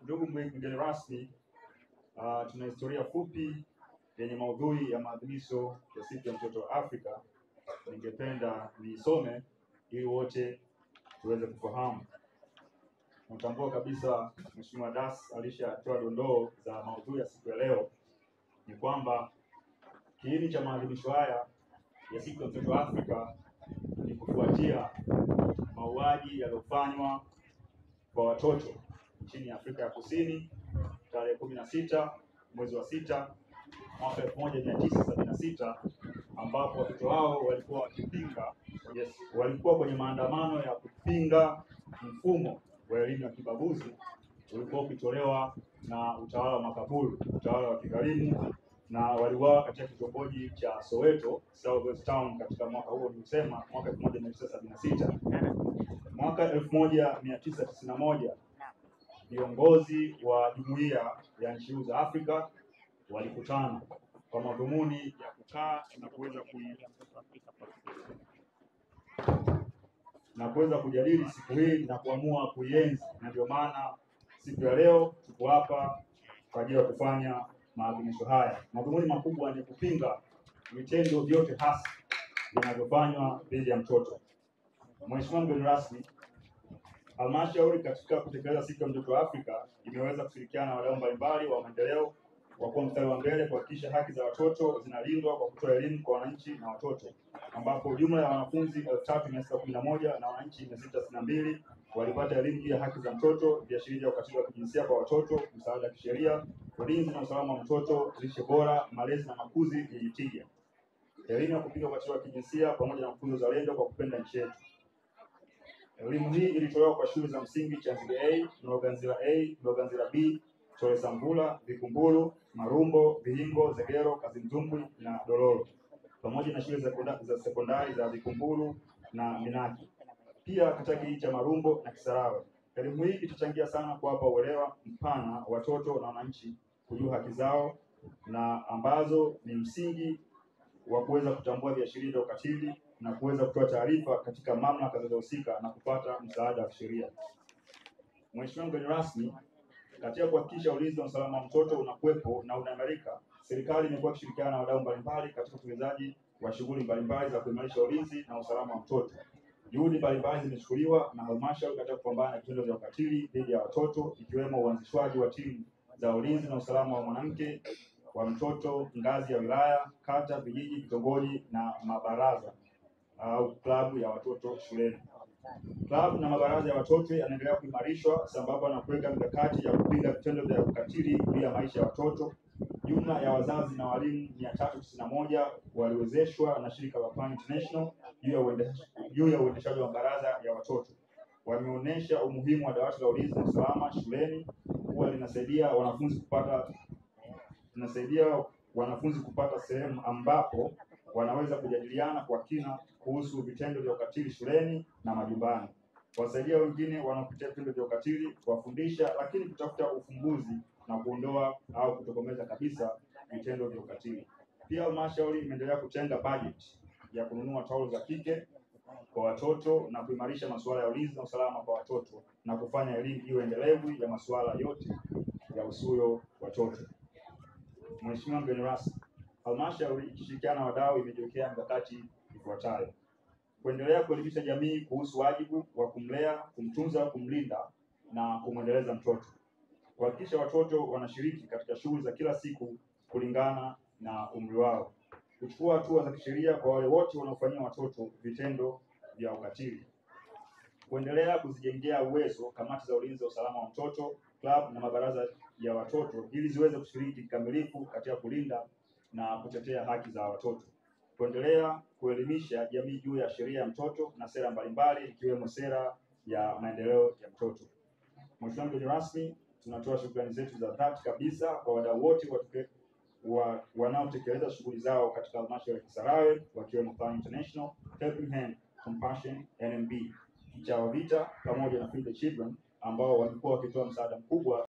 Ndugu mgeni rasmi, tuna historia fupi yenye maudhui ya maadhimisho ya siku ya mtoto wa Afrika. Ningependa niisome ili wote tuweze kufahamu. Natambua kabisa Mheshimiwa Das alishatoa dondoo za maudhui ya siku ya leo. Ni kwamba kiini cha maadhimisho haya ya siku ya mtoto wa Afrika ni kufuatia mauaji yaliyofanywa kwa watoto nchini Afrika ya Kusini tarehe 16 mwezi wa 6 mwaka 1976, ambapo watoto hao walikuwa kwenye maandamano ya kupinga mfumo wa elimu ya kibaguzi ulikuwa ukitolewa na utawala wa makaburu, utawala wa kidhalimu, na waliuawa katika kitongoji cha Soweto, Southwest Town, katika mwaka huo nilisema mwaka 1976. Mwaka 1991 viongozi wa Jumuiya ya Nchi za Afrika walikutana kwa madhumuni ya kukaa na kuweza kujadili siku hii na kuamua kuienzi, na ndio maana siku ya leo tuko hapa kwa ajili ya kufanya maadhimisho haya. Madhumuni makubwa ni kupinga vitendo vyote hasi vinavyofanywa dhidi ya mtoto. Mheshimiwa mgeni rasmi, halmashauri katika kutekeleza siku ya mtoto wa Afrika imeweza kushirikiana na wadau mbalimbali wa maendeleo wa kuwa mstari wa mbele kuhakikisha haki za watoto zinalindwa kwa kutoa elimu kwa wananchi na watoto, ambapo jumla ya wanafunzi 3611 na wananchi 662 walipata elimu juu ya haki za mtoto, viashiria vya ukatili wa kijinsia kwa watoto, msaada wa kisheria, ulinzi na usalama wa mtoto, lishe bora, malezi na makuzi yenye tija, elimu ya kupinga ukatili wa kijinsia pamoja na kukuza uzalendo kwa kupenda nchi yetu. Elimu hii ilitolewa kwa shule za msingi Chanzige A, Mloganzila A, Mloganzila B, Chole Sambula, Vikumbulu, Marumbo, Vihingo, Zegero, Kazimzumbwi na Dololo, pamoja na shule za sekondari za Vikumbulu na Minaki, pia katika kijiji cha Marumbo na Kisarawe. Elimu hii itachangia sana kuwapa uelewa mpana watoto na wananchi kujua haki zao, na ambazo ni msingi wa kuweza kutambua viashiria vya ukatili na kuweza kutoa taarifa katika mamlaka zinazohusika na kupata msaada wa kisheria. Mheshimiwa mgeni rasmi, katika kuhakikisha ulinzi na usalama wa mtoto unakuwepo na unaimarika, serikali imekuwa ikishirikiana na wadau mbalimbali katika utekelezaji wa shughuli mbalimbali za kuimarisha ulinzi na usalama wa mtoto. Juhudi mbalimbali zimechukuliwa na halmashauri katika kupambana na vitendo vya ukatili dhidi ya watoto, ikiwemo uanzishwaji wa timu za ulinzi na usalama wa mwanamke wa mtoto ngazi ya wilaya, kata, vijiji, vitongoji na mabaraza au klabu ya watoto shuleni. Klabu na mabaraza ya watoto yanaendelea kuimarishwa sambamba na kuweka mikakati ya kupinga vitendo vya ukatili juu ya maisha ya watoto. Jumla ya wazazi na walimu 391 waliwezeshwa na shirika la Plan International juu ya uendeshaji wa mabaraza ya watoto. Wameonyesha umuhimu wa dawati la ulinzi na usalama shuleni kuwa linasaidia wanafunzi kupata sehemu ambapo wanaweza kujadiliana kwa kina kuhusu vitendo vya ukatili shuleni na majumbani, kuwasaidia wengine wanaopitia vitendo vya ukatili, kuwafundisha, lakini kutafuta ufumbuzi na kuondoa au kutokomeza kabisa vitendo vya ukatili. Pia halmashauri imeendelea kutenga bajeti ya kununua taulo za kike kwa watoto na kuimarisha masuala ya ulinzi na usalama kwa watoto na kufanya elimu iwe endelevu ya masuala yote ya usuyo watoto. Mheshimiwa mgeni rasmi, halmashauri ikishirikiana na wadau imejiwekea mikakati ifuatayo: kuendelea kuelimisha jamii kuhusu wajibu wa kumlea, kumtunza, kumlinda na kumwendeleza mtoto, kuhakikisha watoto wanashiriki katika shughuli za kila siku kulingana na umri wao, kuchukua hatua za kisheria kwa wale wote wanaofanyia watoto vitendo vya ukatili, kuendelea kuzijengea uwezo kamati za ulinzi wa usalama wa mtoto, klabu na mabaraza ya watoto ili ziweze kushiriki kikamilifu katika kulinda na kutetea haki za watoto, kuendelea kuelimisha jamii juu ya sheria ya mtoto na sera mbalimbali ikiwemo sera ya maendeleo ya mtoto. Mheshimiwa mgeni rasmi, tunatoa shukrani zetu za dhati kabisa kwa wadau wote wanaotekeleza shughuli zao katika halmashauri ya Kisarawe, wakiwemo Plan International, Helping Hand, Compassion, NMB, Chawa Vita pamoja na Feed the Children ambao walikuwa wakitoa msaada mkubwa